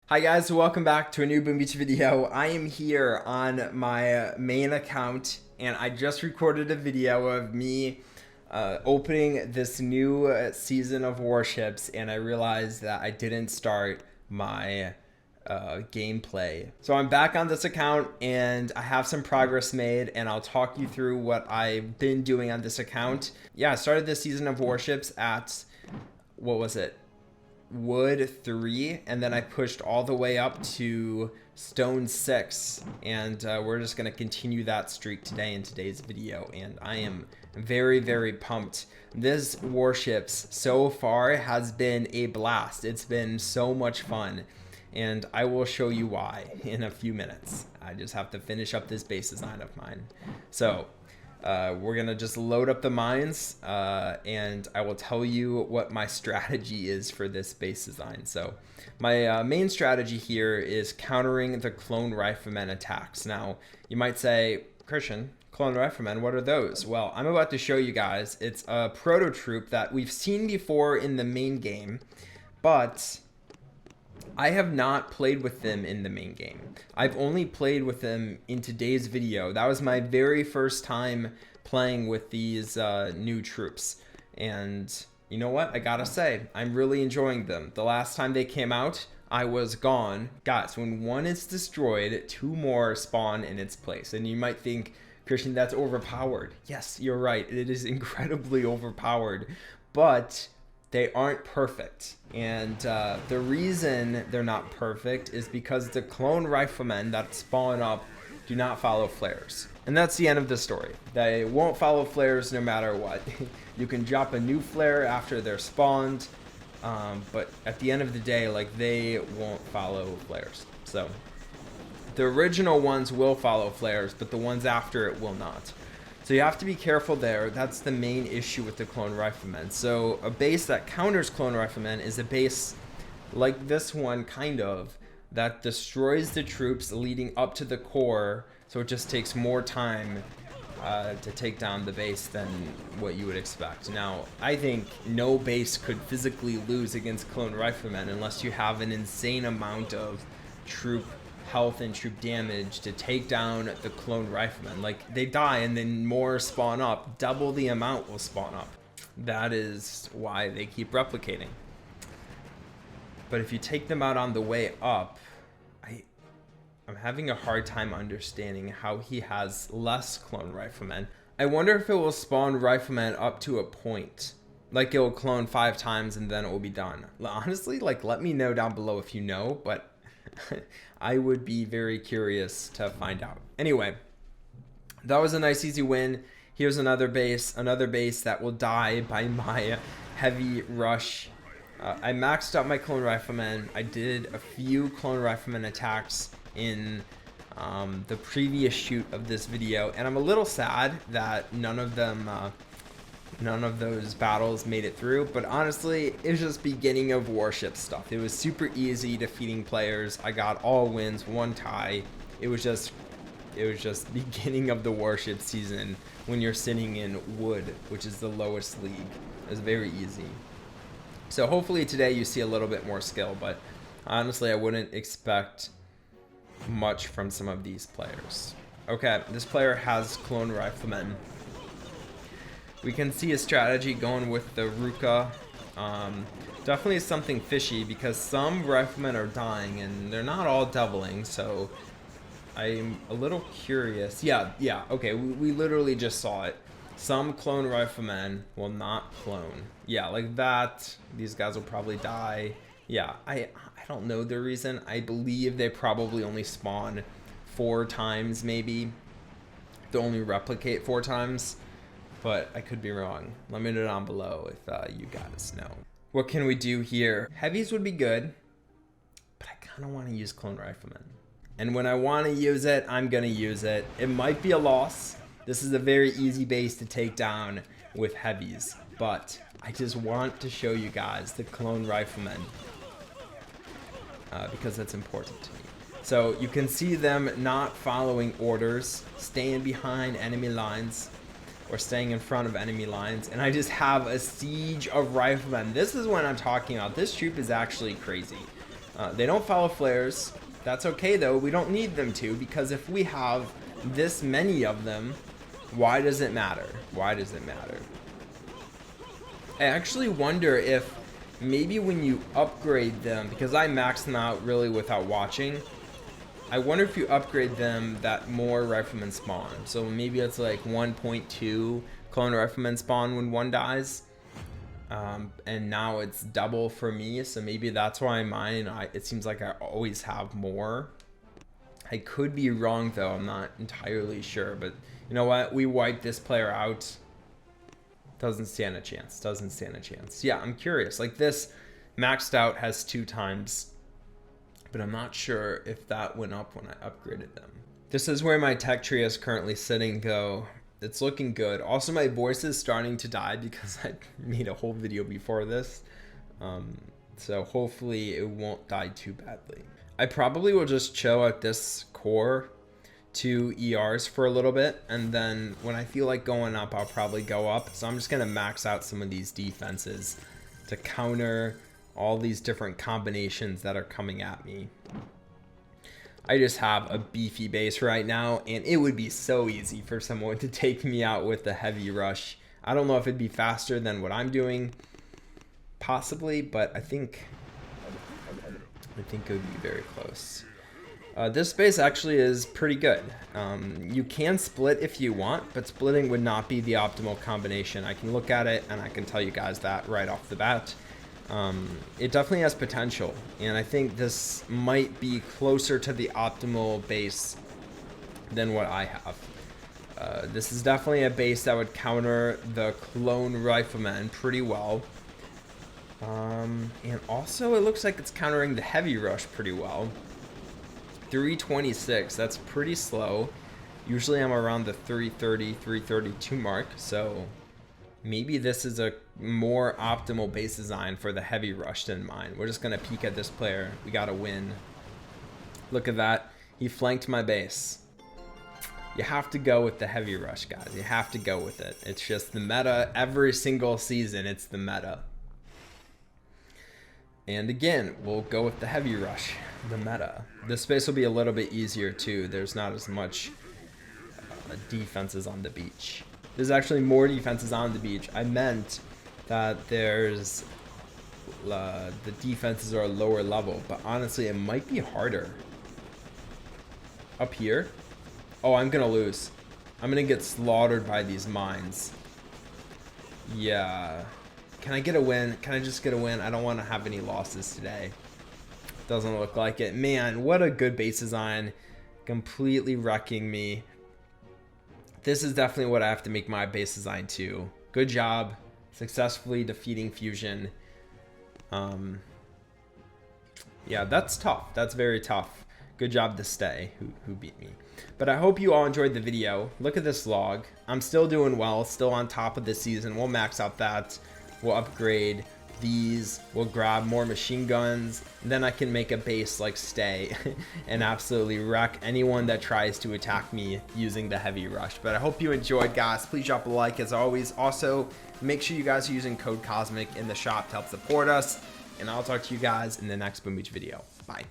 Hi guys, welcome back to a new Boom Beach video. I am here on my main account and I just recorded a video of me opening this new season of Warships, and I realized that I didn't start my gameplay. So I'm back on this account and I have some progress made, and I'll talk you through what I've been doing on this account. Yeah, I started this season of Warships at, what was it? Wood 3, and then I pushed all the way up to Stone 6, and we're just going to continue that streak today in today's video, and I am very pumped. This Warships so far has been a blast. It's been so much fun, and I will show you why in a few minutes. I just have to finish up this base design of mine. So we're gonna just load up the mines, and I will tell you what my strategy is for this base design. So my main strategy here is countering the clone riflemen attacks. Now you might say, Christian, clone riflemen, what are those? Well, I'm about to show you guys. It's a proto troop that we've seen before in the main game, but I have not played with them in the main game. I've only played with them in today's video. That was my very first time playing with these new troops. And you know what? I gotta say, I'm really enjoying them. The last time they came out, I was gone. Guys, when one is destroyed, two more spawn in its place. And you might think, Christian, that's overpowered. Yes, you're right. It is incredibly overpowered. But they aren't perfect, and the reason they're not perfect is because the clone riflemen that spawn up do not follow flares. And that's the end of the story. They won't follow flares no matter what. You can drop a new flare after they're spawned, but at the end of the day, like, they won't follow flares. So the original ones will follow flares, but the ones after it will not. So you have to be careful there. That's the main issue with the clone riflemen. So a base that counters clone riflemen is a base like this one, kind of, that destroys the troops leading up to the core. So it just takes more time to take down the base than what you would expect. Now, I think no base could physically lose against clone riflemen unless you have an insane amount of troop health and troop damage to take down the clone riflemen. Like, they die and then more spawn up. Double the amount will spawn up. That is why they keep replicating. But if you take them out on the way up, I'm having a hard time understanding how he has less clone riflemen. I wonder if it will spawn riflemen up to a point. Like, it will clone 5 times and then it will be done. Honestly, like, let me know down below if you know, but I would be very curious to find out. Anyway, that was a nice easy win. Here's another base that will die by my heavy rush. I maxed out my clone riflemen. I did a few clone riflemen attacks in the previous shoot of this video, and I'm a little sad that none of those battles made it through, but honestly, it was just beginning of Warship stuff. It was super easy defeating players. I got all wins, 1 tie. It was just beginning of the Warship season when you're sitting in Wood, which is the lowest league. It was very easy. So hopefully today you see a little bit more skill, but honestly, I wouldn't expect much from some of these players. Okay, this player has clone riflemen. We can see a strategy going with the Ruka. Definitely something fishy because some riflemen are dying and they're not all doubling, so I'm a little curious. Yeah, okay, we literally just saw it. Some clone riflemen will not clone. Yeah, like that. These guys will probably die. Yeah, I don't know the reason. I believe they probably only spawn 4 times, maybe. They only replicate 4 times. But I could be wrong. Let me know down below if you guys know. What can we do here? Heavies would be good, but I kind of want to use clone riflemen. And when I want to use it, I'm going to use it. It might be a loss. This is a very easy base to take down with heavies, but I just want to show you guys the clone riflemen because that's important to me. So you can see them not following orders, staying behind enemy lines, or staying in front of enemy lines, and I just have a siege of riflemen. This is what I'm talking about. This troop is actually crazy. They don't follow flares. That's okay though. We don't need them to, because if we have this many of them, why does it matter? Why does it matter? I actually wonder if maybe when you upgrade them, because I maxed them out really without watching, I wonder if you upgrade them that more Riflemen spawn. So maybe it's like 1.2 clone Riflemen spawn when one dies. And now it's double for me, so maybe that's why mine, it seems like I always have more. I could be wrong though, I'm not entirely sure, but you know what, we wiped this player out. Doesn't stand a chance, doesn't stand a chance. Yeah, I'm curious, like this maxed out has 2 times, but I'm not sure if that went up when I upgraded them. This is where my tech tree is currently sitting though. It's looking good. Also, my voice is starting to die because I made a whole video before this. So hopefully it won't die too badly. I probably will just chill at this core 2 ERs for a little bit. And then when I feel like going up, I'll probably go up. So I'm just going to max out some of these defenses to counter all these different combinations that are coming at me. I just have a beefy base right now, and it would be so easy for someone to take me out with the heavy rush. I don't know if it'd be faster than what I'm doing, possibly, but I think it would be very close. This base actually is pretty good. You can split if you want, but splitting would not be the optimal combination. I can look at it and I can tell you guys that right off the bat. It definitely has potential, and I think this might be closer to the optimal base than what I have. This is definitely a base that would counter the clone Riflemen pretty well. And also it looks like it's countering the heavy rush pretty well. 326, that's pretty slow. Usually I'm around the 330, 332 mark, so maybe this is a more optimal base design for the heavy rush than mine. We're just going to peek at this player. We got to win. Look at that. He flanked my base. You have to go with the heavy rush, guys. You have to go with it. It's just the meta. Every single season, it's the meta. And again, we'll go with the heavy rush, the meta. This space will be a little bit easier too. There's not as much defenses on the beach. There's actually more defenses on the beach. I meant that there's the defenses are lower level, but honestly it might be harder. Up here? Oh, I'm gonna lose. I'm gonna get slaughtered by these mines. Yeah. Can I get a win? Can I just get a win? I don't want to have any losses today. Doesn't look like it. Man, what a good base design. Completely wrecking me. This is definitely what I have to make my base design to. Good job. Successfully defeating Fusion. Yeah, that's tough. That's very tough. Good job to stay who beat me. But I hope you all enjoyed the video. Look at this log. I'm still doing well. Still on top of this season. We'll max out that. We'll upgrade these. We'll grab more machine guns. Then I can make a base like stay and absolutely wreck anyone that tries to attack me using the heavy rush. But I hope you enjoyed, guys. Please drop a like as always. Also, make sure you guys are using code COSMIC in the shop to help support us. And I'll talk to you guys in the next Boom Beach video. Bye.